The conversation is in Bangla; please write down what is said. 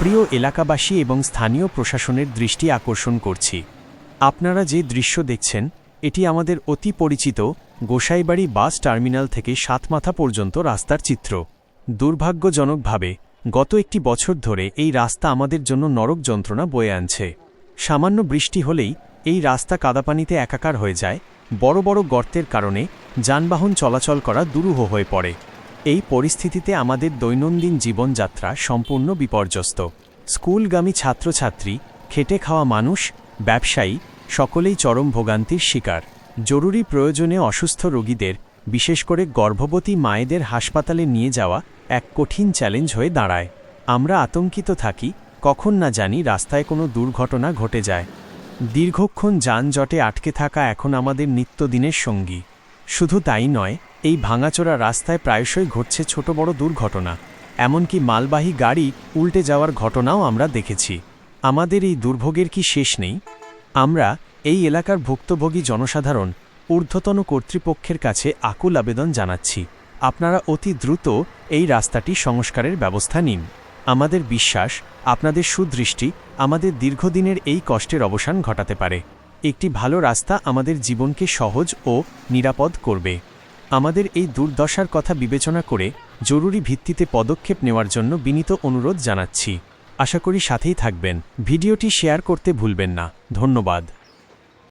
প্রিয় এলাকাবাসী এবং স্থানীয় প্রশাসনের দৃষ্টি আকর্ষণ করছি। আপনারা যে দৃশ্য দেখছেন এটি আমাদের অতি পরিচিত গোসাইবাড়ি বাস টার্মিনাল থেকে সাতমাথা পর্যন্ত রাস্তার চিত্র। দুর্ভাগ্যজনকভাবে গত একটি বছর ধরে এই রাস্তা আমাদের জন্য নরক যন্ত্রণা বয়ে আনছে। সামান্য বৃষ্টি হলেই এই রাস্তা কাদাপানিতে একাকার হয়ে যায়, বড় বড় গর্তের কারণে যানবাহন চলাচল করা দুরূহ হয়ে পড়ে। এই পরিস্থিতিতে আমাদের দৈনন্দিন জীবনযাত্রা সম্পূর্ণ বিপর্যস্ত। স্কুলগামী ছাত্রছাত্রী, খেটে খাওয়া মানুষ, ব্যবসায়ী সকলেই চরম ভোগান্তির শিকার। জরুরি প্রয়োজনে অসুস্থ রোগীদের, বিশেষ করে গর্ভবতী মায়েদের হাসপাতালে নিয়ে যাওয়া এক কঠিন চ্যালেঞ্জ হয়ে দাঁড়ায়। আমরা আতঙ্কিত থাকি, কখন না জানি রাস্তায় কোনো দুর্ঘটনা ঘটে যায়। দীর্ঘক্ষণ যানজটে আটকে থাকা এখন আমাদের নিত্যদিনের সঙ্গী। শুধু তাই নয়, এই ভাঙাচোরা রাস্তায় প্রায়শই ঘটছে ছোট বড় দুর্ঘটনা, এমনকি মালবাহী গাড়ি উল্টে যাওয়ার ঘটনাও আমরা দেখেছি। আমাদের এই দুর্ভোগের কি শেষ নেই? আমরা এই এলাকার ভুক্তভোগী জনসাধারণ ঊর্ধ্বতন কর্তৃপক্ষের কাছে আকুল আবেদন জানাচ্ছি, আপনারা অতি দ্রুত এই রাস্তাটি সংস্কারের ব্যবস্থা নিন। আমাদের বিশ্বাস, আপনাদের সুদৃষ্টি আমাদের দীর্ঘদিনের এই কষ্টের অবসান ঘটাতে পারে। একটি ভালো রাস্তা আমাদের জীবনকে সহজ ও নিরাপদ করবে। আমাদের এই দুর্দশার কথা বিবেচনা করে জরুরি ভিত্তিতে পদক্ষেপ নেওয়ার জন্য বিনীত অনুরোধ জানাচ্ছি। আশা করি সাথেই থাকবেন। ভিডিওটি শেয়ার করতে ভুলবেন না। ধন্যবাদ।